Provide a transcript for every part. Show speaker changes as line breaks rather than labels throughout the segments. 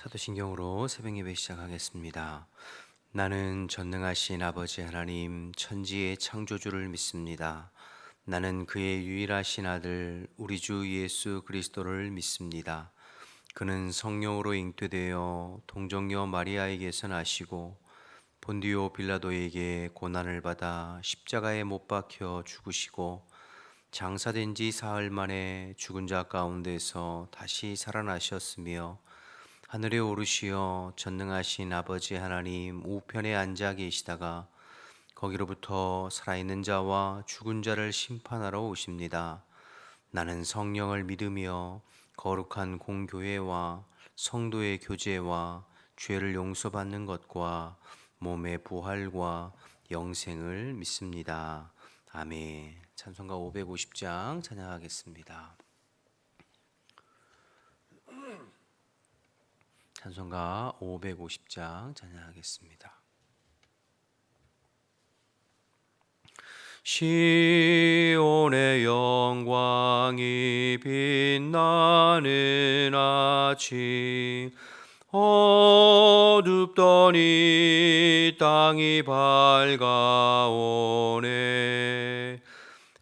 사도신경으로 새벽 예배 시작하겠습니다. 나는 전능하신 아버지 하나님 천지의 창조주를 믿습니다. 나는 그의 유일하신 아들 우리 주 예수 그리스도를 믿습니다. 그는 성령으로 잉태되어 동정녀 마리아에게서 나시고 본디오 빌라도에게 고난을 받아 십자가에 못 박혀 죽으시고 장사된 지 사흘 만에 죽은 자 가운데서 다시 살아나셨으며 하늘에 오르시어 전능하신 아버지 하나님 우편에 앉아 계시다가 거기로부터 살아있는 자와 죽은 자를 심판하러 오십니다. 나는 성령을 믿으며 거룩한 공교회와 성도의 교제와 죄를 용서받는 것과 몸의 부활과 영생을 믿습니다. 아멘. 찬송가 550장 찬양하겠습니다. 찬송가 550장 찬양하겠습니다. 시온의 영광이 빛나는 아침 어둡던 이 땅이 밝아오네.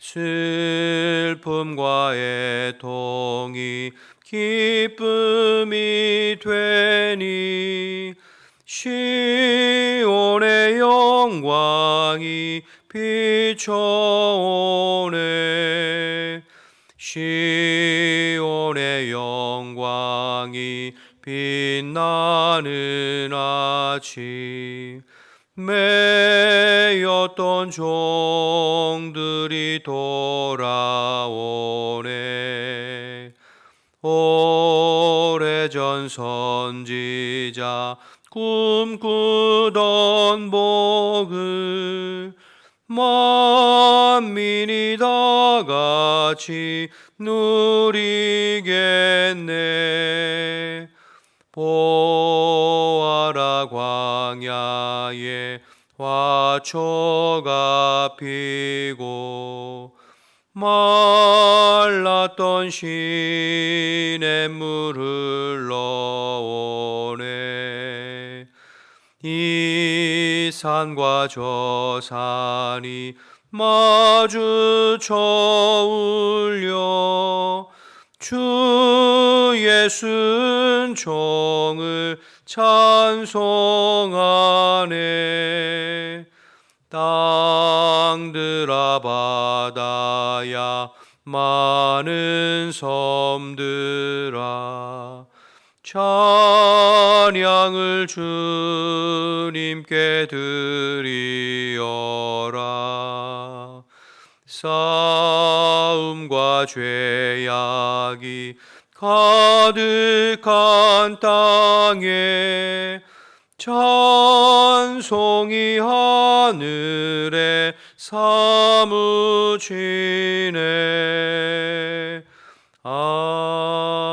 슬픔과 애통이 기쁨이 되니 시온의 영광이 비춰오네. 시온의 영광이 빛나는 아침 매였던 종들이 돌아오네. 오래전 선지자 꿈꾸던 복을 만민이 다 같이 누리겠네. 보아라 광야에 화초가 피고 말랐던 시냇물 흘러오네. 이 산과 저 산이 마주쳐 울려 주 예수 은총을 찬송하네. 땅들아 바다야 많은 섬들아 찬양을 주님께 드리어라. 싸움과 죄악이 가득한 땅에 찬송이 하늘에 사무치네. 아멘.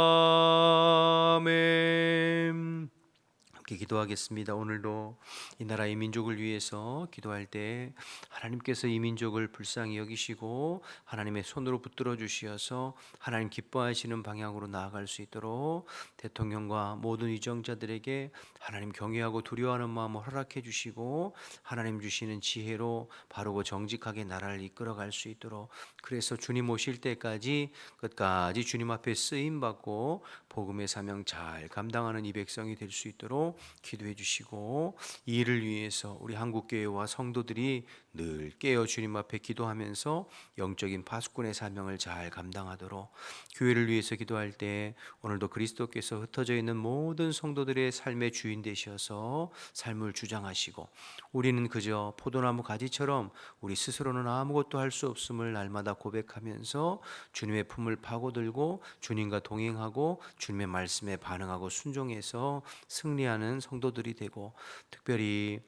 함께 기도하겠습니다. 오늘도 이 나라 이 민족을 위해서 기도할 때 하나님께서 이 민족을 불쌍히 여기시고 하나님의 손으로 붙들어 주시어서 하나님 기뻐하시는 방향으로 나아갈 수 있도록 대통령과 모든 위정자들에게 하나님 경외하고 두려워하는 마음을 허락해 주시고 하나님 주시는 지혜로 바르고 정직하게 나라를 이끌어갈 수 있도록, 그래서 주님 오실 때까지 끝까지 주님 앞에 쓰임 받고 복음의 사명 잘 감당하는 이 백성이 될 수 있도록 기도해 주시고, 이 일을 위해서 우리 한국교회와 성도들이 늘 깨어 주님 앞에 기도하면서 영적인 파수꾼의 사명을 잘 감당하도록, 교회를 위해서 기도할 때 오늘도 그리스도께서 흩어져 있는 모든 성도들의 삶의 주인 되셔서 삶을 주장하시고, 우리는 그저 포도나무 가지처럼 우리 스스로는 아무것도 할 수 없음을 날마다 고백하면서 주님의 품을 파고들고 주님과 동행하고 주님의 말씀에 반응하고 순종해서 승리하는 성도들이 되고, 특별히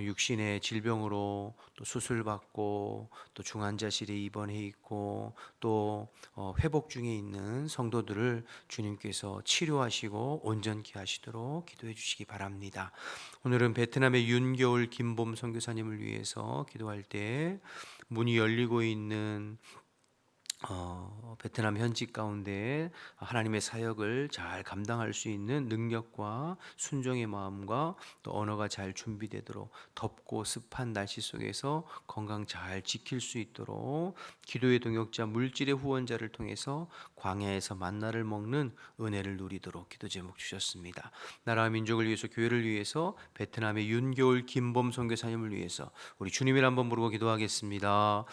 육신의 질병으로 또 수술받고 또 중환자실에 입원해 있고 또 회복 중에 있는 성도들을 주님께서 치료하시고 온전케 하시도록 기도해 주시기 바랍니다. 오늘은 베트남의 윤겨울 김봄 선교사님을 위해서 기도할 때 문이 열리고 있는 베트남 현지 가운데 하나님의 사역을 잘 감당할 수 있는 능력과 순종의 마음과 또 언어가 잘 준비되도록 덥고 습한 날씨 속에서 건강 잘 지킬 수 있도록 기도의 동역자 물질의 후원자를 통해서 광야에서 만나를 먹는 은혜를 누리도록 기도 제목 주셨습니다. 나라와 민족을 위해서 교회를 위해서 베트남의 윤겨울 김범 선교사님을 위해서 우리 주님을 한번 부르고 기도하겠습니다.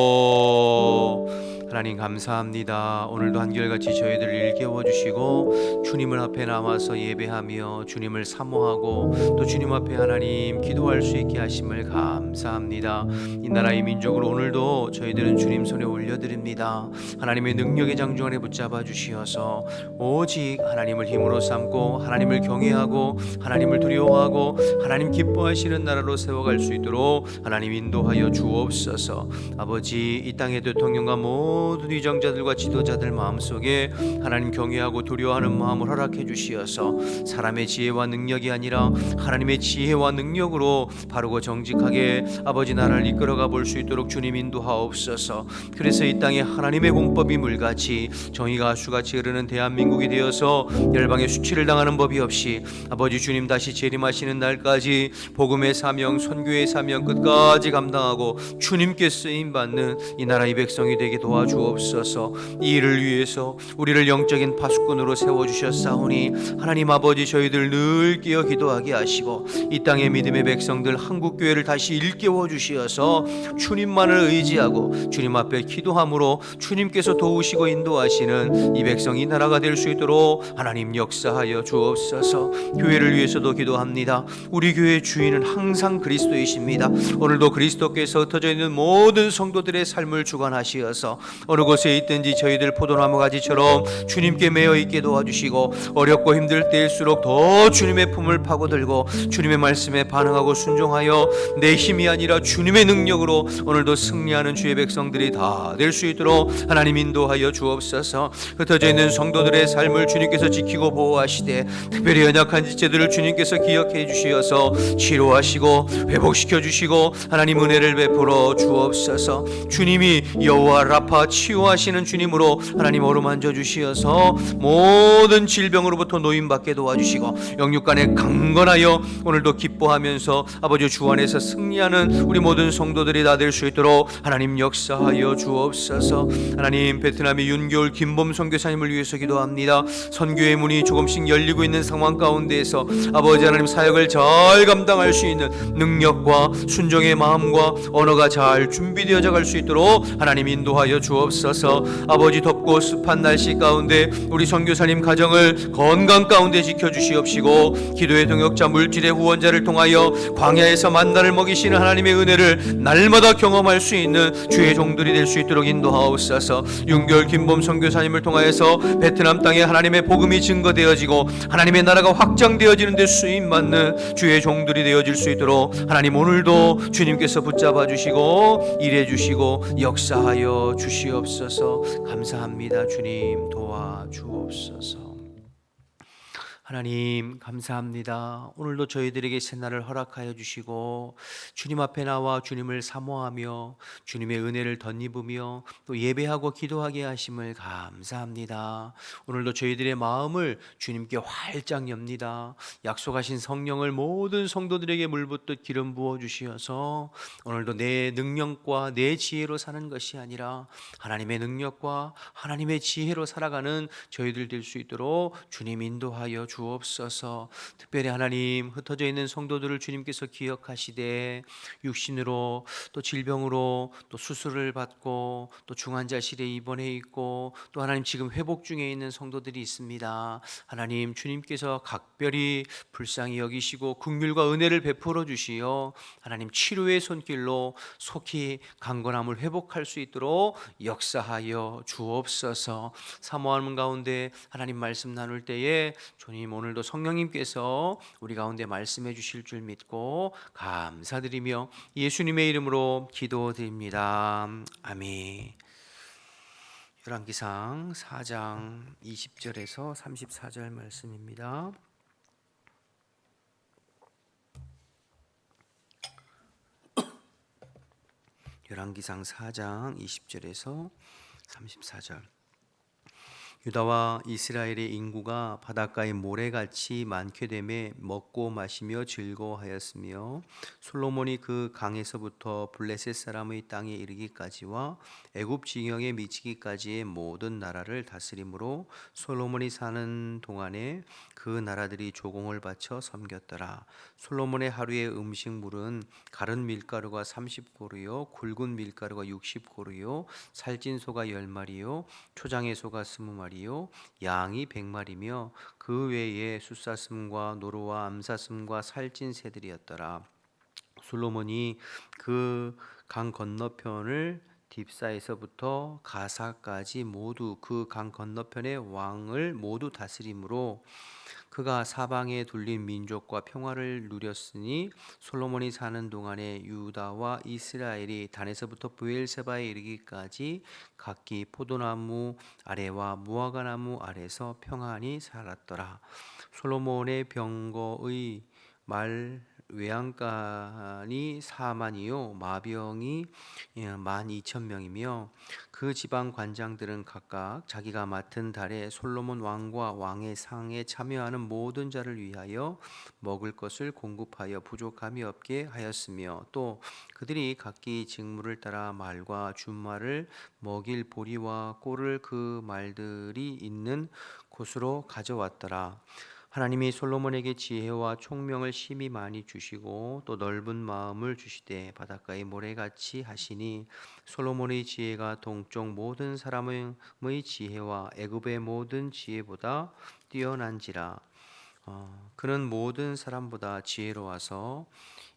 주여 하나님 감사합니다. 오늘도 한결같이 저희들을 일깨워 주시고 주님을 앞에 나와서 예배하며 주님을 사모하고 또 주님 앞에 하나님 기도할 수 있게 하심을 감사합니다. 이 나라의 민족을 오늘도 저희들은 주님 손에 올려드립니다. 하나님의 능력의 장중 안에 붙잡아 주시어서 오직 하나님을 힘으로 삼고 하나님을 경외하고 하나님을 두려워하고 하나님 기뻐하시는 나라로 세워갈 수 있도록 하나님 인도하여 주옵소서. 아버지, 이 땅의 대통령과 모든 위정자들과 지도자들 마음속에 하나님 경외하고 두려워하는 마음을 허락해 주시어서 사람의 지혜와 능력이 아니라 하나님의 지혜와 능력으로 바르고 정직하게 아버지 나라를 이끌어가 볼 수 있도록 주님 인도하옵소서. 그래서 이 땅에 하나님의 공법이 물같이 정의가 수같이 흐르는 대한민국이 되어서 열방의 수치를 당하는 법이 없이 아버지 주님 다시 재림하시는 날까지 복음의 사명, 선교의 사명 끝까지 감당하고 주님께 쓰임받는 이 나라의 백성이 되게 도와주옵소서. 이 일을 위해서 우리를 영적인 파수꾼으로 세워주셨사오니 하나님 아버지 저희들 늘 깨어 기도하게 하시고 이 땅의 믿음의 백성들 한국교회를 다시 일깨워 주시어서 주님만을 의지하고 주님 앞에 기도함으로 주님께서 도우시고 인도하시는 이 백성 이 나라가 될 수 있도록 하나님 역사하여 주옵소서. 교회를 위해서도 기도합니다. 우리 교회의 주인은 항상 그리스도이십니다. 오늘도 그리스도께서 흩어져 있는 모든 성도들의 삶을 주관하시어서 어느 곳에 있든지 저희들 포도나무 가지처럼 주님께 매여 있게 도와주시고 어렵고 힘들 때일수록 더 주님의 품을 파고들고 주님의 말씀에 반응하고 순종하여 내 힘이 아니라 주님의 능력으로 오늘도 승리하는 주의 백성들이 다 될 수 있도록 하나님 인도하여 주옵소서. 흩어져 있는 성도들의 삶을 주님께서 지키고 보호하시되 특별히 연약한 지체들을 주님께서 기억해 주시어서 치료하시고 회복시켜 주시고 하나님 은혜를 베풀어 주옵소서. 주님이 여호와 라파 치유하시는 주님으로 하나님 어루만져 주시어서 모든 질병으로부터 노임받게 도와주시고 영육간에 강건하여 오늘도 기뻐하면서 아버지 주 안에서 승리하는 우리 모든 성도들이 다 될 수 있도록 하나님 역사하여 주옵소서. 하나님 베트남의 윤겨울 김범 선교사님을 위해서 기도합니다. 선교의 문이 조금씩 열리고 있는 상황 가운데에서 아버지 하나님 사역을 잘 감당할 수 있는 능력과 순종의 마음과 언어가 잘 준비되어져 갈 수 있도록 하나님 인도하여 주옵소서. 아버지 덥고 습한 날씨 가운데 우리 선교사님 가정을 건강 가운데 지켜주시옵시고 기도의 동역자 물질의 후원자를 통하여 광야에서 만나를 먹이시는 하나님의 은혜를 날마다 경험할 수 있는 주의 종들이 될 수 있도록 인도하옵소서. 윤결 김범 선교사님을 통하여서 베트남 땅에 하나님의 복음이 증거되어지고 하나님의 나라가 확장되어지는 데 쓰임받는 주의 종들이 되어질 수 있도록 하나님 오늘도 주님께서 붙잡아 주시고 일해 주시고 역사하여 주시옵소서. 감사합니다. 주님 도와주옵소서. 하나님 감사합니다. 오늘도 저희들에게 새날을 허락하여 주시고 주님 앞에 나와 주님을 사모하며 주님의 은혜를 덧입으며 또 예배하고 기도하게 하심을 감사합니다. 오늘도 저희들의 마음을 주님께 활짝 엽니다. 약속하신 성령을 모든 성도들에게 물붓듯 기름 부어 주시어서 오늘도 내 능력과 내 지혜로 사는 것이 아니라 하나님의 능력과 하나님의 지혜로 살아가는 저희들 될 수 있도록 주님 인도하여 주옵소서. 특별히 하나님 흩어져 있는 성도들을 주님께서 기억하시되 육신으로 또 질병으로 또 수술을 받고 또 중환자실에 입원해 있고 또 하나님 지금 회복 중에 있는 성도들이 있습니다. 하나님 주님께서 각별히 불쌍히 여기시고 긍휼과 은혜를 베풀어 주시어 하나님 치료의 손길로 속히 강건함을 회복할 수 있도록 역사하여 주옵소서. 사모하는 가운데 하나님 말씀 나눌 때에 주님 오늘도 성령님께서 우리 가운데 말씀해 주실 줄 믿고 감사드리며 예수님의 이름으로 기도드립니다. 아멘. 열왕기상 4장 20절에서 34절 말씀입니다. 열왕기상 4장 20절에서 34절. 유다와 이스라엘의 인구가 바닷가의 모래같이 많게 되매 먹고 마시며 즐거워하였으며 솔로몬이 그 강에서부터 블레셋 사람의 땅에 이르기까지와 애굽 지경에 미치기까지의 모든 나라를 다스림으로 솔로몬이 사는 동안에 그 나라들이 조공을 바쳐 섬겼더라. 솔로몬의 하루의 음식물은 가른 밀가루가 30고루요 굵은 밀가루가 60고루요 살찐 소가 10마리요 초장의 소가 20마리요 양이 100마리며 그 외에 숫사슴과 노루와 암사슴과 살찐 새들이었더라. 솔로몬이 그 강 건너편을 딥사에서부터 가사까지 모두 그 강 건너편의 왕을 모두 다스림으로 그가 사방에 둘린 민족과 평화를 누렸으니 솔로몬이 사는 동안에 유다와 이스라엘이 단에서부터 브엘세바에 이르기까지 각기 포도나무 아래와 무화과나무 아래서 평안히 살았더라. 솔로몬의 병거의 말 외양간이 4만이요 마병이 12,000명이며 그 지방 관장들은 각각 자기가 맡은 달에 솔로몬 왕과 왕의 상에 참여하는 모든 자를 위하여 먹을 것을 공급하여 부족함이 없게 하였으며 또 그들이 각기 직무를 따라 말과 준말을 먹일 보리와 꼴을 그 말들이 있는 곳으로 가져왔더라. 하나님이 솔로몬에게 지혜와 총명을 심히 많이 주시고 또 넓은 마음을 주시되 바닷가의 모래같이 하시니 솔로몬의 지혜가 동쪽 모든 사람의 지혜와 애굽의 모든 지혜보다 뛰어난지라. 그는 모든 사람보다 지혜로워서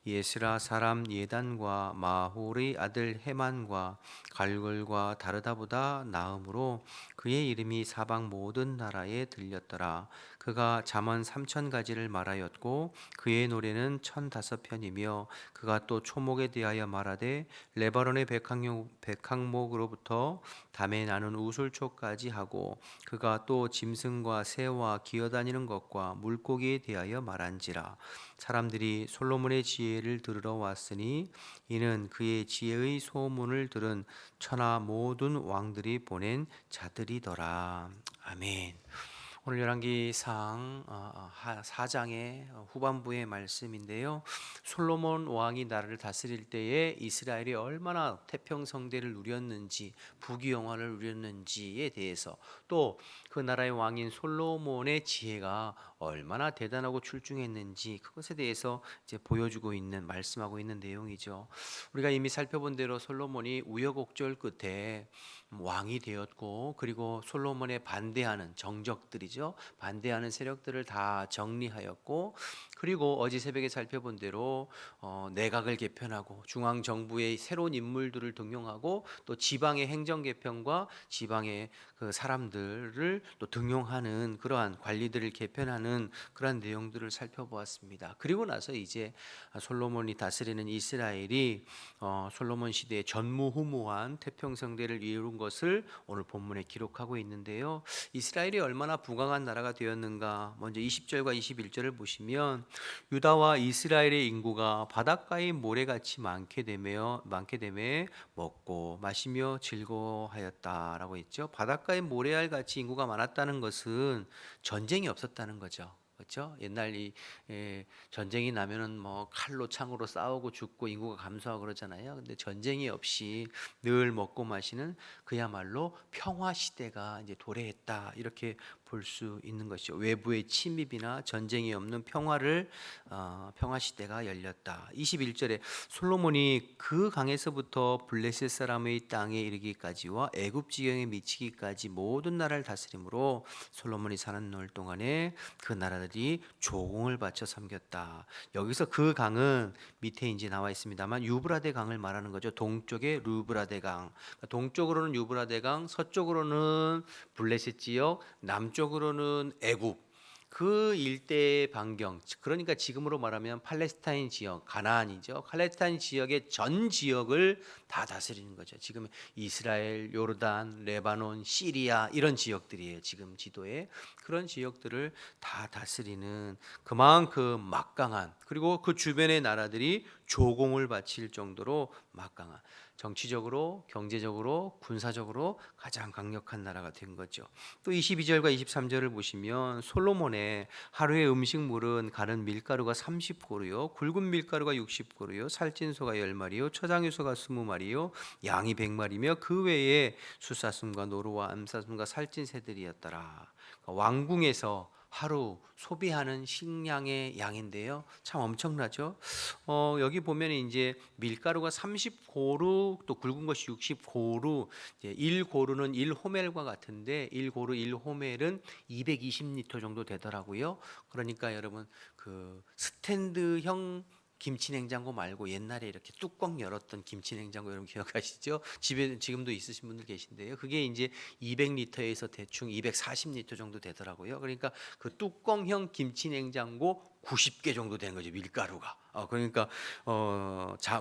예스라 사람 예단과 마홀의 아들 헤만과 갈골과 다르다보다 나음으로 그의 이름이 사방 모든 나라에 들렸더라. 그가 잠언 3,000가지를 말하였고 그의 노래는 1,005편이며 그가 또 초목에 대하여 말하되 레바논의 백항목으로부터 담에 나는 우슬초까지 하고 그가 또 짐승과 새와 기어다니는 것과 물고기에 대하여 말한지라. 사람들이 솔로몬의 지혜를 들으러 왔으니 이는 그의 지혜의 소문을 들은 천하 모든 왕들이 보낸 자들이더라. 아멘. 오늘 열왕기상 4장의 후반부의 말씀인데요. 솔로몬 왕이 나라를 다스릴 때에 이스라엘이 얼마나 태평성대를 누렸는지 부귀영화를 누렸는지에 대해서 또 그 나라의 왕인 솔로몬의 지혜가 얼마나 대단하고 출중했는지 그것에 대해서 이제 보여주고 있는 말씀하고 있는 내용이죠. 우리가 이미 살펴본 대로 솔로몬이 우여곡절 끝에 왕이 되었고 그리고 솔로몬의 반대하는 정적들이죠. 반대하는 세력들을 다 정리하였고 그리고 어제 새벽에 살펴본 대로 내각을 개편하고 중앙 정부의 새로운 인물들을 등용하고 또 지방의 행정 개편과 지방의 그 사람들을 또 등용하는 그러한 관리들을 개편하는 그러한 내용들을 살펴보았습니다. 그리고 나서 이제 솔로몬이 다스리는 이스라엘이 솔로몬 시대에 전무후무한 태평성대를 이룬 것을 오늘 본문에 기록하고 있는데요. 이스라엘이 얼마나 부강한 나라가 되었는가? 먼저 20절과 21절을 보시면 유다와 이스라엘의 인구가 바닷가의 모래같이 많게 되매 먹고 마시며 즐거워하였다라고 했죠. 바닷가의 모래알같이 인구가 많았다는 것은 전쟁이 없었다는 거죠. 그렇죠? 옛날 전쟁이 나면은 뭐 칼로 창으로 싸우고 죽고 인구가 감소하고 그러잖아요. 근데 전쟁이 없이 늘 먹고 마시는 그야말로 평화 시대가 이제 도래했다 이렇게 볼 수 있는 것이죠. 외부의 침입이나 전쟁이 없는 평화 시대가 열렸다. 21절에 솔로몬이 그 강에서부터 블레셋 사람의 땅에 이르기까지와 애굽 지경에 미치기까지 모든 나라를 다스림으로 솔로몬이 사는 날 동안에 그 나라들이 조공을 바쳐 섬겼다. 여기서 그 강은 밑에 이제 나와 있습니다만 유브라데 강을 말하는 거죠. 동쪽에 루브라데 강, 동쪽으로는 유브라데 강, 서쪽으로는 블레셋 지역, 남쪽으로는 애굽. 그 일대의 반경, 그러니까 지금으로 말하면 팔레스타인 지역, 가나안이죠. 팔레스타인 지역의 전 지역을 다 다스리는 거죠. 지금 이스라엘, 요르단, 레바논, 시리아 이런 지역들이에요. 지금 지도에 그런 지역들을 다 다스리는 그만큼 막강한, 그리고 그 주변의 나라들이 조공을 바칠 정도로 막강한. 정치적으로, 경제적으로, 군사적으로 가장 강력한 나라가 된 거죠. 또 22절과 23절을 보시면 솔로몬의 하루의 음식물은 가는 밀가루가 30고루요, 굵은 밀가루가 60고루요, 살찐소가 10마리요, 초장유소가 20마리요, 양이 100마리며 그 외에 숫사슴과 노루와 암사슴과 살찐 새들이었더라. 왕궁에서 하루 소비하는 식량의 양인데요, 참 엄청나죠. 여기 보면 이제 밀가루가 30고루, 또 굵은 것이 60고루, 이제 1고루는 1호멜과 같은데 1고루 1호멜은 220리터 정도 되더라고요. 그러니까 여러분 그 스탠드형 김치 냉장고 말고 옛날에 이렇게 뚜껑 열었던 김치 냉장고 여러분 기억하시죠? 집에 지금도 있으신 분들 계신데요. 그게 이제 200리터에서 대충 240리터 정도 되더라고요. 그러니까 그 뚜껑형 김치 냉장고 90개 정도 되는 거죠, 밀가루가. 그러니까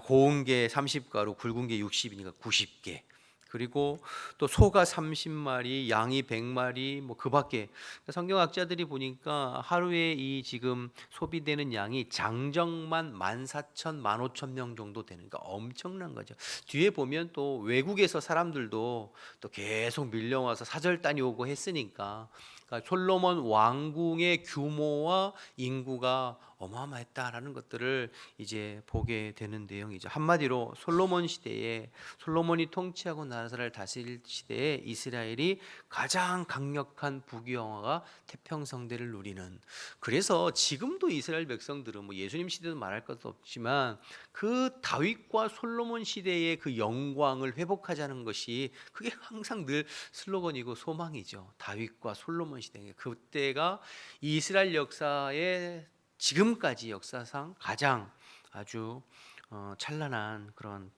고운 게 30가루, 굵은 게 60이니까 90개. 그리고 또 소가 30마리, 양이 100마리, 뭐 그밖에. 성경학자들이 보니까 하루에 이 지금 소비되는 양이 장정만 14,000, 15,000명 정도 되는, 거 엄청난 거죠. 뒤에 보면 또 외국에서 사람들도 또 계속 밀려와서 사절단이 오고 했으니까, 그러니까 솔로몬 왕궁의 규모와 인구가 어마어마했다라는 것들을 이제 보게 되는 내용이죠. 한마디로 솔로몬 시대에, 솔로몬이 통치하고 나라를 다스릴 시대에 이스라엘이 가장 강력한 부귀영화가 태평성대를 누리는. 그래서 지금도 이스라엘 백성들은 뭐 예수님 시대도 말할 것도 없지만 그 다윗과 솔로몬 시대의 그 영광을 회복하자는 것이 그게 항상 늘 슬로건이고 소망이죠. 다윗과 솔로몬 시대, 그때가 이스라엘 역사의 지금까지 역사상 가장 아주 찬란한 그런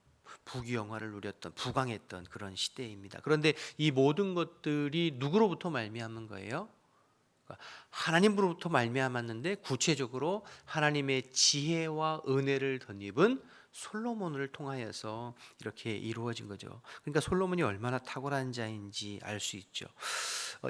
부귀영화를 누렸던, 부강했던 그런 시대입니다. 그런데 이 모든 것들이 누구로부터 말미암은 거예요? 그러니까 하나님으로부터 말미암았는데, 구체적으로 하나님의 지혜와 은혜를 덧입은 솔로몬을 통하여서 이렇게 이루어진 거죠. 그러니까 솔로몬이 얼마나 탁월한 자인지 알 수 있죠.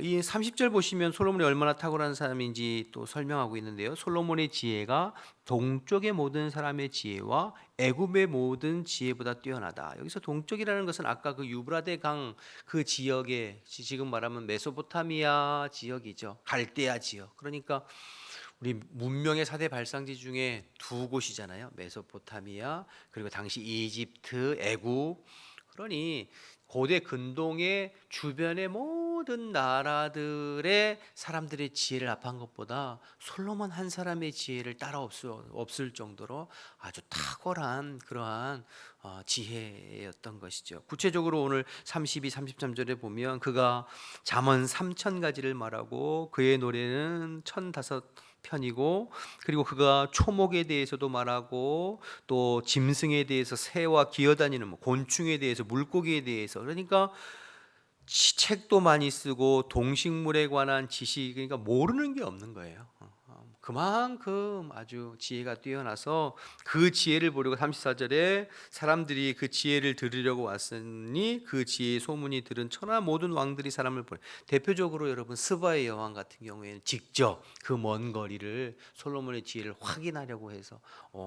이 30절 보시면 솔로몬이 얼마나 탁월한 사람인지 또 설명하고 있는데요. 솔로몬의 지혜가 동쪽의 모든 사람의 지혜와 애굽의 모든 지혜보다 뛰어나다. 여기서 동쪽이라는 것은 아까 그 유브라데 강 그 지역의, 지금 말하면 메소포타미아 지역이죠. 갈대아 지역. 그러니까 우리 문명의 4대 발상지 중에 두 곳이잖아요. 메소포타미아, 그리고 당시 이집트, 애굽. 그러니 고대 근동의 주변의 모든 나라들의 사람들의 지혜를 합한 것보다 솔로몬 한 사람의 지혜를 따라 없을 정도로 아주 탁월한 그러한 지혜였던 것이죠. 구체적으로 오늘 32, 33절에 보면 그가 잠언 3,000가지를 말하고 그의 노래는 1,005편이고, 그리고 그가 초목에 대해서도 말하고 또 짐승에 대해서, 새와 기어다니는 곤충에 대해서, 물고기에 대해서, 그러니까 책도 많이 쓰고 동식물에 관한 지식, 그러니까 모르는 게 없는 거예요. 그만큼 아주 지혜가 뛰어나서 그 지혜를 보려고 34절에 사람들이 그 지혜를 들으려고 왔으니 그 지혜의 소문이 들은 천하 모든 왕들이 사람을 보내. 대표적으로 여러분 스바의 여왕 같은 경우에는 직접 그 먼 거리를 솔로몬의 지혜를 확인하려고 해서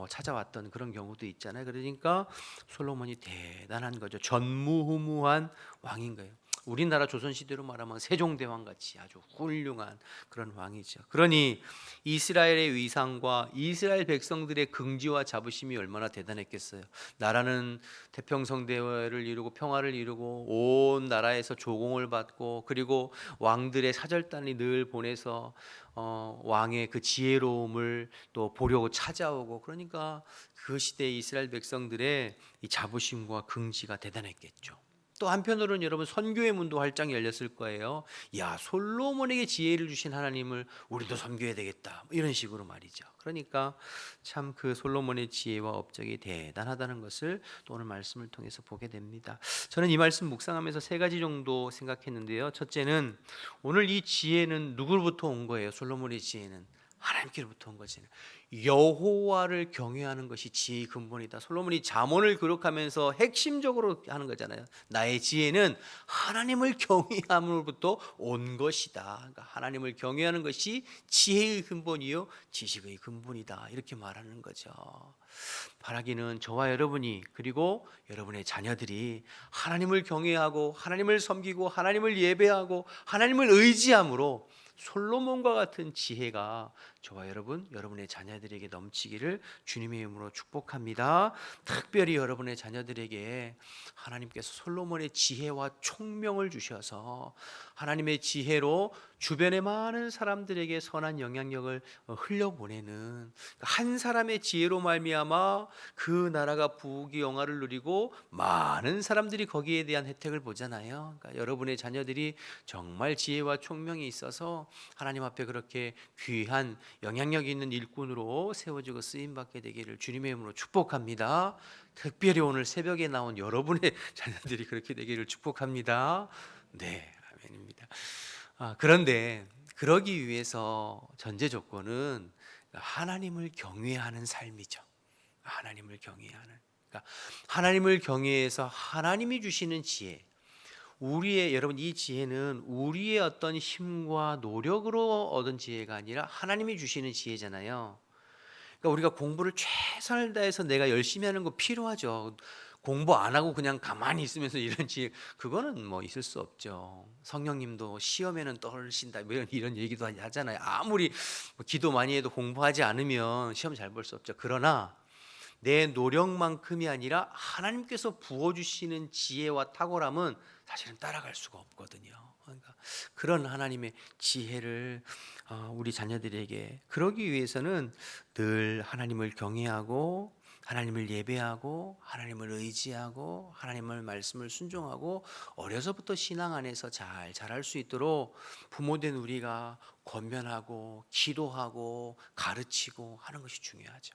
찾아왔던 그런 경우도 있잖아요. 그러니까 솔로몬이 대단한 거죠. 전무후무한 왕인 거예요. 우리나라 조선시대로 말하면 세종대왕 같이 아주 훌륭한 그런 왕이죠. 그러니 이스라엘의 위상과 이스라엘 백성들의 긍지와 자부심이 얼마나 대단했겠어요. 나라는 태평성대를 이루고 평화를 이루고 온 나라에서 조공을 받고, 그리고 왕들의 사절단이 늘 보내서 왕의 그 지혜로움을 또 보려고 찾아오고, 그러니까 그 시대 이스라엘 백성들의 이 자부심과 긍지가 대단했겠죠. 또 한편으로는 여러분 선교의 문도 활짝 열렸을 거예요. 야, 솔로몬에게 지혜를 주신 하나님을 우리도 섬겨야 되겠다, 이런 식으로 말이죠. 그러니까 참 그 솔로몬의 지혜와 업적이 대단하다는 것을 또 오늘 말씀을 통해서 보게 됩니다. 저는 이 말씀 묵상하면서 세 가지 정도 생각했는데요. 첫째는 오늘 이 지혜는 누구로부터 온 거예요? 솔로몬의 지혜는 하나님께로부터 온 거지. 여호와를 경외하는 것이 지혜의 근본이다. 솔로몬이 잠언을 기록하면서 핵심적으로 하는 거잖아요. 나의 지혜는 하나님을 경외함으로부터 온 것이다. 그러니까 하나님을 경외하는 것이 지혜의 근본이요 지식의 근본이다. 이렇게 말하는 거죠. 바라기는 저와 여러분이 그리고 여러분의 자녀들이 하나님을 경외하고 하나님을 섬기고 하나님을 예배하고 하나님을 의지함으로 솔로몬과 같은 지혜가 저와 여러분의 자녀들에게 넘치기를 주님의 이름으로 축복합니다. 특별히 여러분의 자녀들에게 하나님께서 솔로몬의 지혜와 총명을 주셔서 하나님의 지혜로 주변의 많은 사람들에게 선한 영향력을 흘려보내는 한 사람의 지혜로 말미암아 그 나라가 부귀영화를 누리고 많은 사람들이 거기에 대한 혜택을 보잖아요. 그러니까 여러분의 자녀들이 정말 지혜와 총명이 있어서 하나님 앞에 그렇게 귀한 영향력 있는 일꾼으로 세워지고 쓰임받게 되기를 주님의 이름으로 축복합니다. 특별히 오늘 새벽에 나온 여러분의 자녀들이 그렇게 되기를 축복합니다. 네, 아멘입니다. 그런데 그러기 위해서 전제 조건은 하나님을 경외하는 삶이죠. 하나님을 경외하는. 그러니까 하나님을 경외해서 하나님이 주시는 지혜. 여러분 이 지혜는 우리의 어떤 힘과 노력으로 얻은 지혜가 아니라 하나님이 주시는 지혜잖아요. 그러니까 우리가 공부를 최선을 다해서 내가 열심히 하는 거 필요하죠. 공부 안 하고 그냥 가만히 있으면서 이런 지혜, 그거는 뭐 있을 수 없죠. 성령님도 시험에는 떨으신다 이런 얘기도 하잖아요. 아무리 기도 많이 해도 공부하지 않으면 시험 잘 볼 수 없죠. 그러나 내 노력만큼이 아니라 하나님께서 부어주시는 지혜와 탁월함은 사실은 따라갈 수가 없거든요. 그러니까 그런 하나님의 지혜를 우리 자녀들에게 그러기 위해서는 늘 하나님을 경외하고 하나님을 예배하고 하나님을 의지하고 하나님의 말씀을 순종하고 어려서부터 신앙 안에서 잘 자랄 수 있도록 부모된 우리가 권면하고 기도하고 가르치고 하는 것이 중요하죠.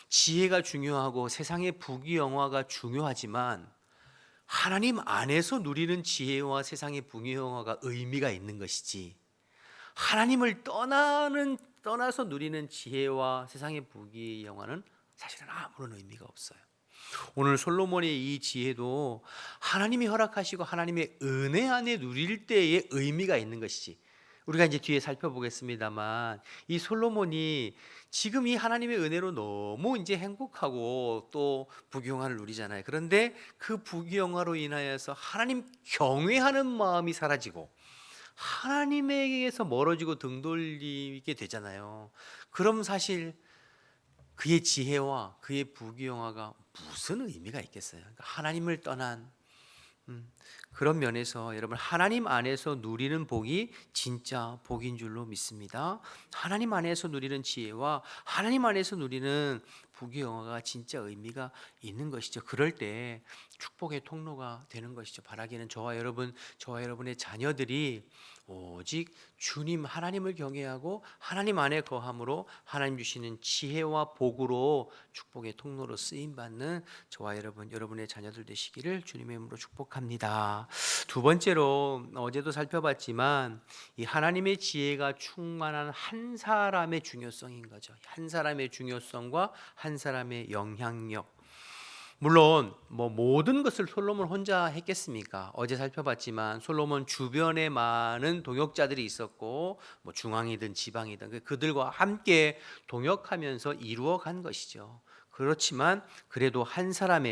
지혜가 중요하고 세상의 부귀영화가 중요하지만 하나님 안에서 누리는 지혜와 세상의 부귀영화가 의미가 있는 것이지 하나님을 떠나서 누리는 지혜와 세상의 부귀영화는 사실은 아무런 의미가 없어요. 오늘 솔로몬의 이 지혜도 하나님이 허락하시고 하나님의 은혜 안에 누릴 때의 의미가 있는 것이지 우리가 이제 뒤에 살펴보겠습니다만 이 솔로몬이 지금 이 하나님의 은혜로 너무 이제 행복하고 또 부귀영화를 누리잖아요. 그런데 그 부귀영화로 인하여서 하나님 경외하는 마음이 사라지고 하나님에게서 멀어지고 등 돌리게 되잖아요. 그럼 사실 그의 지혜와 그의 부귀영화가 무슨 의미가 있겠어요? 그러니까 하나님을 떠난 그런 면에서 여러분 하나님 안에서 누리는 복이 진짜 복인 줄로 믿습니다. 하나님 안에서 누리는 지혜와 하나님 안에서 누리는 부귀영화가 진짜 의미가 있는 것이죠. 그럴 때 축복의 통로가 되는 것이죠. 바라기는 저와 여러분의 자녀들이 오직 주님 하나님을 경외하고 하나님 안에 거함으로 하나님 주시는 지혜와 복으로 축복의 통로로 쓰임 받는 저와 여러분의 자녀들 되시기를 주님의 이름으로 축복합니다. 두 번째로 어제도 살펴봤지만 이 하나님의 지혜가 충만한 한 사람의 중요성인 거죠. 한 사람의 중요성과 한 사람의 영향력. 물론 모든 것을 솔로몬 혼자 했겠습니까? 어제 살펴봤지만 솔로몬 주변에 많은 동역자들이 있었고 중앙이든 지방이든 그들과 함께 동역하면서 이루어간 것이죠. 그렇지만 그래도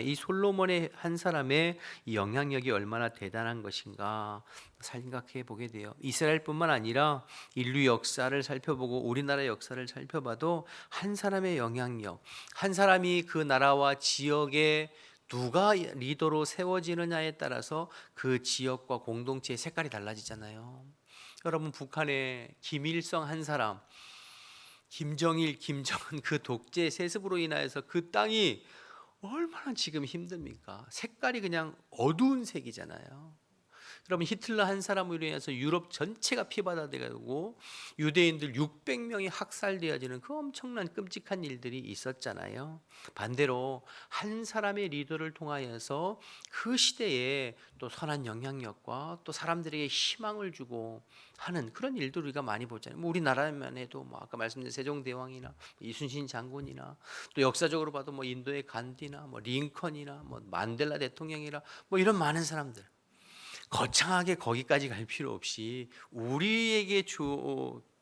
이 솔로몬의 한 사람의 이 영향력이 얼마나 대단한 것인가 생각해 보게 돼요. 이스라엘뿐만 아니라 인류 역사를 살펴보고 우리나라 역사를 살펴봐도 한 사람의 영향력, 한 사람이 그 나라와 지역에 누가 리더로 세워지느냐에 따라서 그 지역과 공동체의 색깔이 달라지잖아요. 여러분 북한의 김일성 한 사람, 김정일, 김정은 그 독재 세습으로 인하여서 그 땅이 얼마나 지금 힘듭니까? 색깔이 그냥 어두운 색이잖아요. 여러분 히틀러 한 사람으로 인해서 유럽 전체가 피바다 되고 유대인들 600명이 학살되어지는 그 엄청난 끔찍한 일들이 있었잖아요. 반대로 한 사람의 리더를 통하여서 그 시대에 또 선한 영향력과 또 사람들에게 희망을 주고 하는 그런 일도 우리가 많이 보잖아요. 뭐 우리나라만 해도 뭐 아까 말씀드린 세종대왕이나 이순신 장군이나 또 역사적으로 봐도 뭐 인도의 간디나 뭐 링컨이나 뭐 만델라 대통령이나 뭐 이런 많은 사람들, 거창하게 거기까지 갈 필요 없이 우리에게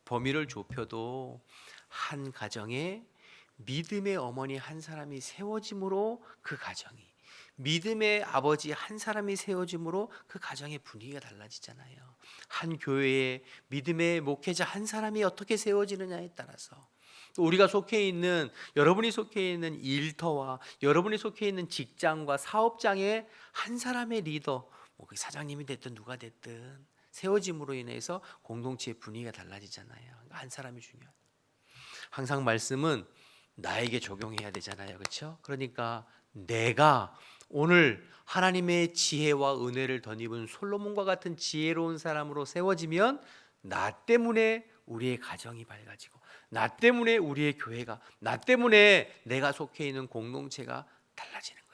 범위를 좁혀도 한 가정에 믿음의 어머니 한 사람이 세워짐으로 그 가정이, 믿음의 아버지 한 사람이 세워짐으로 그 가정의 분위기가 달라지잖아요. 한 교회에 믿음의 목회자 한 사람이 어떻게 세워지느냐에 따라서, 또 우리가 속해 있는, 여러분이 속해 있는 일터와 여러분이 속해 있는 직장과 사업장에 한 사람의 리더, 뭐 그 사장님이 됐든 누가 됐든 세워짐으로 인해서 공동체의 분위기가 달라지잖아요. 한 사람이 중요한. 항상 말씀은 나에게 적용해야 되잖아요. 그렇죠? 그러니까 내가 오늘 하나님의 지혜와 은혜를 덧입은 솔로몬과 같은 지혜로운 사람으로 세워지면 나 때문에 우리의 가정이 밝아지고, 나 때문에 우리의 교회가, 나 때문에 내가 속해 있는 공동체가 달라지는 거죠.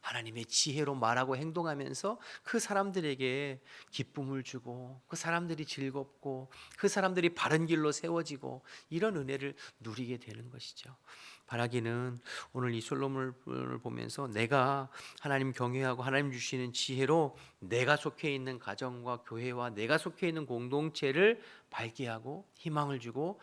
하나님의 지혜로 말하고 행동하면서 그 사람들에게 기쁨을 주고, 그 사람들이 즐겁고, 그 사람들이 바른 길로 세워지고, 이런 은혜를 누리게 되는 것이죠. 바라기는 오늘 이 솔로몬을 보면서 내가 하나님 경외하고 하나님 주시는 지혜로 내가 속해 있는 가정과 교회와 내가 속해 있는 공동체를 밝게 하고 희망을 주고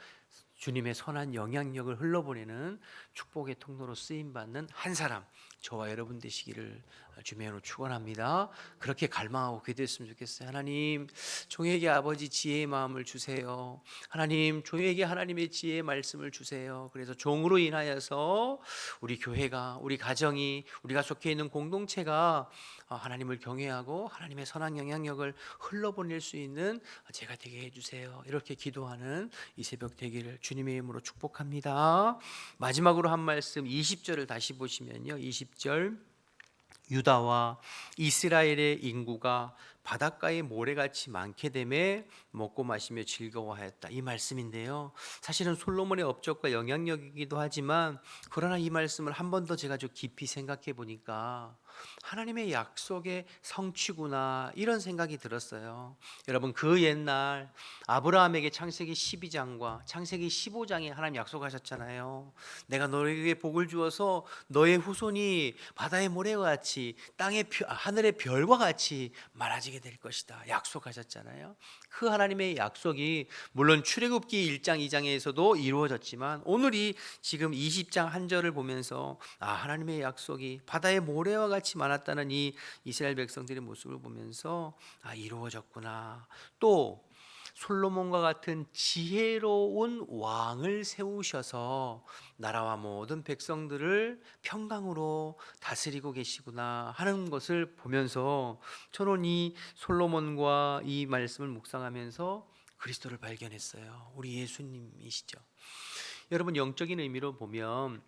주님의 선한 영향력을 흘러보내는 축복의 통로로 쓰임받는 한 사람, 저와 여러분 되시기를 주님으로 축원합니다. 그렇게 갈망하고 기도했으면 좋겠어요. 하나님, 종에게 아버지 지혜의 마음을 주세요. 하나님, 종에게 하나님의 지혜의 말씀을 주세요. 그래서 종으로 인하여서 우리 교회가, 우리 가정이, 우리가 속해 있는 공동체가 하나님을 경외하고 하나님의 선한 영향력을 흘러보낼 수 있는 제가 되게 해주세요. 이렇게 기도하는 이 새벽 되기를 주님의 이름으로 축복합니다. 마지막으로 한 말씀 20절을 다시 보시면요, 20절, 유다와 이스라엘의 인구가 바닷가에 모래같이 많게 되매 먹고 마시며 즐거워하였다, 이 말씀인데요, 사실은 솔로몬의 업적과 영향력이기도 하지만 그러나 이 말씀을 한 번 더 제가 좀 깊이 생각해 보니까 하나님의 약속의 성취구나, 이런 생각이 들었어요. 여러분, 그 옛날 아브라함에게 창세기 12장과 창세기 15장에 하나님 약속하셨잖아요. 내가 너에게 복을 주어서 너의 후손이 바다의 모래와 같이 하늘의 별과 같이 많아지게 될 것이다, 약속하셨잖아요. 그 하나님의 약속이 물론 출애굽기 1장 2장에서도 이루어졌지만 오늘이 지금 20장 한 절을 보면서 하나님의 약속이 바다의 모래와 같이 많았다는 이 이스라엘 백성들의 모습을 보면서 이루어졌구나. 또 솔로몬과 같은 지혜로운 왕을 세우셔서 나라와 모든 백성들을 평강으로 다스리고 계시구나 하는 것을 보면서 저는 이 솔로몬과 이 말씀을 묵상하면서 그리스도를 발견했어요. 우리 예수님이시죠. 여러분, 영적인 의미로 보면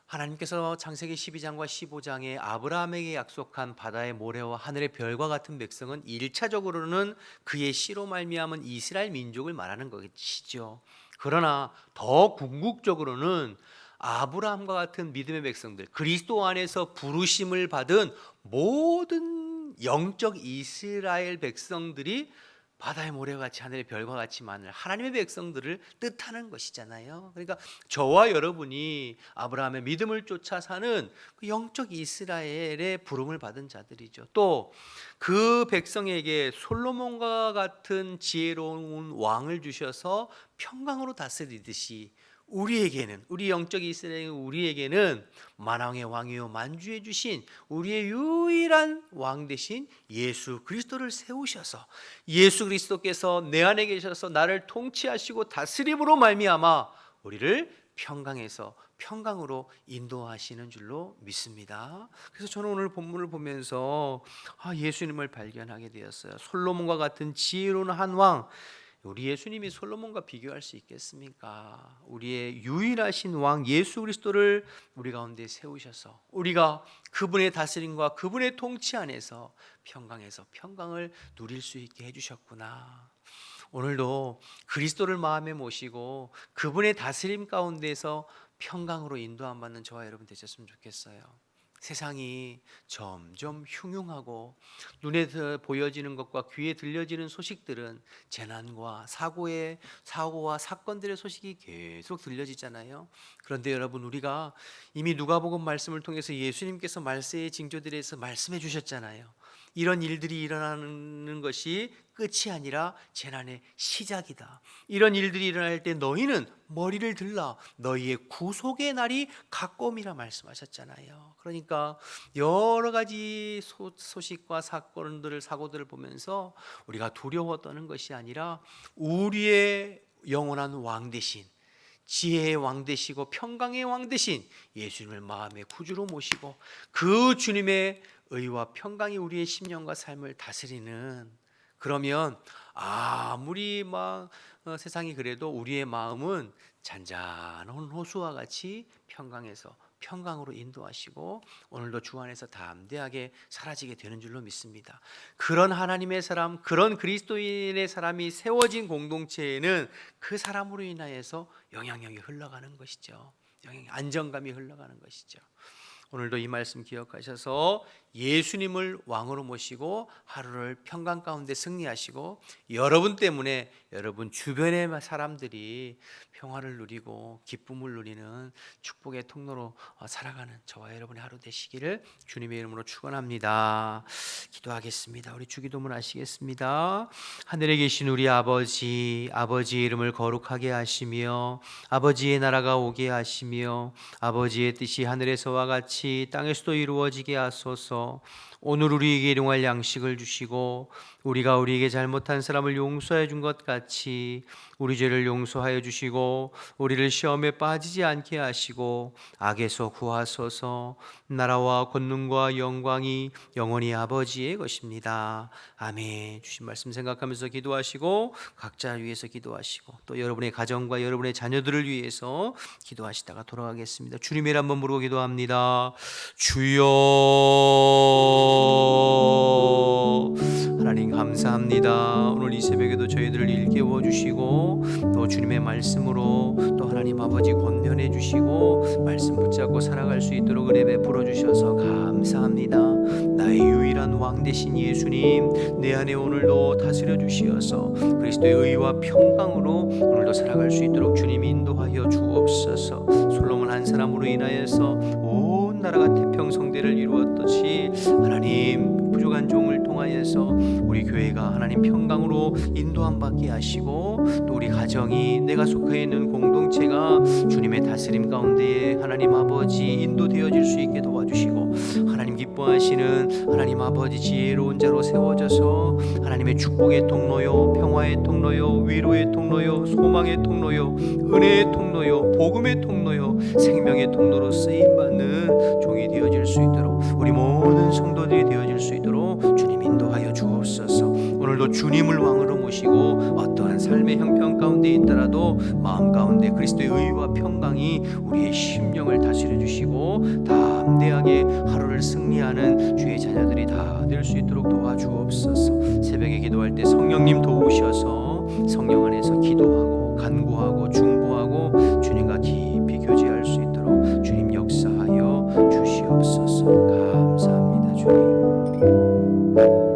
하나님께서 창세기 12장과 15장에 아브라함에게 약속한 바다의 모래와 하늘의 별과 같은 백성은 1차적으로는 그의 씨로 말미암은 이스라엘 민족을 말하는 것이죠. 그러나 더 궁극적으로는 아브라함과 같은 믿음의 백성들, 그리스도 안에서 부르심을 받은 모든 영적 이스라엘 백성들이 바다의 모래와 같이 하늘의 별과 같이 많은 하나님의 백성들을 뜻하는 것이잖아요. 그러니까 저와 여러분이 아브라함의 믿음을 쫓아 사는 그 영적 이스라엘의 부름을 받은 자들이죠. 또 그 백성에게 솔로몬과 같은 지혜로운 왕을 주셔서 평강으로 다스리듯이 우리에게는, 우리 영적 이스라엘 우리에게는 만왕의 왕이요 만주해 주신 우리의 유일한 왕 되신 예수 그리스도를 세우셔서, 예수 그리스도께서 내 안에 계셔서 나를 통치하시고 다스림으로 말미암아 우리를 평강에서 평강으로 인도하시는 줄로 믿습니다. 그래서 저는 오늘 본문을 보면서 예수님을 발견하게 되었어요. 솔로몬과 같은 지혜로운 한 왕, 우리 예수님이 솔로몬과 비교할 수 있겠습니까? 우리의 유일하신 왕 예수 그리스도를 우리 가운데 세우셔서 우리가 그분의 다스림과 그분의 통치 안에서 평강에서 평강을 누릴 수 있게 해주셨구나. 오늘도 그리스도를 마음에 모시고 그분의 다스림 가운데서 평강으로 인도함 받는 저와 여러분 되셨으면 좋겠어요. 세상이 점점 흉흉하고 눈에 보여지는 것과 귀에 들려지는 소식들은 재난과 사고와 사건들의 소식이 계속 들려지잖아요. 그런데 여러분, 우리가 이미 누가복음 말씀을 통해서 예수님께서 말세의 징조들에 대해서 말씀해 주셨잖아요. 이런 일들이 일어나는 것이 끝이 아니라 재난의 시작이다. 이런 일들이 일어날 때 너희는 머리를 들라, 너희의 구속의 날이 가까움이라 말씀하셨잖아요. 그러니까 여러 가지 소식과 사고들을 보면서 우리가 두려워 떠는 것이 아니라 우리의 영원한 왕 대신, 지혜의 왕 되시고 평강의 왕 되신 예수님을 마음의 구주로 모시고 그 주님의 의와 평강이 우리의 심령과 삶을 다스리는, 그러면 아무리 세상이 그래도 우리의 마음은 잔잔한 호수와 같이 평강에서 평강으로 인도하시고 오늘도 주 안에서 담대하게 사라지게 되는 줄로 믿습니다. 그런 하나님의 사람, 그런 그리스도인의 사람이 세워진 공동체에는 그 사람으로 인하여서 영향력이 흘러가는 것이죠. 안정감이 흘러가는 것이죠. 오늘도 이 말씀 기억하셔서 예수님을 왕으로 모시고 하루를 평강 가운데 승리하시고 여러분 때문에 여러분 주변의 사람들이 평화를 누리고 기쁨을 누리는 축복의 통로로 살아가는 저와 여러분의 하루 되시기를 주님의 이름으로 축원합니다. 기도하겠습니다. 우리 주기도문 하시겠습니다. 하늘에 계신 우리 아버지, 아버지의 이름을 거룩하게 하시며 아버지의 나라가 오게 하시며 아버지의 뜻이 하늘에서와 같이 땅에서도 이루어지게 하소서. 오늘 우리에게 일용할 양식을 주시고 우리가 우리에게 잘못한 사람을 용서해 준 것 같이 우리 죄를 용서하여 주시고 우리를 시험에 빠지지 않게 하시고 악에서 구하소서. 나라와 권능과 영광이 영원히 아버지의 것입니다. 아멘. 주신 말씀 생각하면서 기도하시고 각자 위해서 기도하시고 또 여러분의 가정과 여러분의 자녀들을 위해서 기도하시다가 돌아가겠습니다. 주님의 이름 한번 부르고 기도합니다. 주여. 하나님 감사합니다. 오늘 이 새벽에도 저희들을 일깨워 주시고 또 주님의 말씀으로 또 하나님 아버지 권면해 주시고 말씀 붙잡고 살아갈 수 있도록 은혜 베풀어 주셔서 감사합니다. 나의 유일한 왕 되신 예수님, 내 안에 오늘도 다스려 주시어서 그리스도의 의와 평강으로 오늘도 살아갈 수 있도록 주님 인도하여 주옵소서. 솔로몬 한 사람으로 인하여서 온 나라가 태평성대를 이루었듯이 하나님 부족한 종을 통하여서 우리 교회가 하나님 평강으로 인도함 받게 하시고 또 우리 가정이 내가 속해 있는 공동체가 주님의 다스림 가운데 하나님 아버지 인도되어질 수 있게 도와주시고 하나님 기뻐하시는 하나님 아버지 지혜로운 자로 세워져서 하나님의 축복의 통로요, 평화의 통로요, 위로의 통로요, 소망의 통로요, 은혜의 통로요, 복음의 통로요, 생명의 통로로 쓰임받는 종이 되어질 수 있도록 우리 모든 성도들이 되어질 수 있도록 주님 인도하여 주옵소서. 오늘도 주님을 왕으로 모시고 어떠한 삶의 형편 가운데 있더라도 마음 가운데 그리스도의 의와 평강이 우리의 심령을 다스려 주시고 담대하게 하루를 승리하는 주의 자녀들이 다 될 수 있도록 도와주옵소서. 새벽에 기도할 때 성령님 도우셔서 성령 안에서 기도하고 간구하고 중보하고 주님과 깊이 교제할 수 있도록 주님 역사하여 주시옵소서. 감사합니다 주님.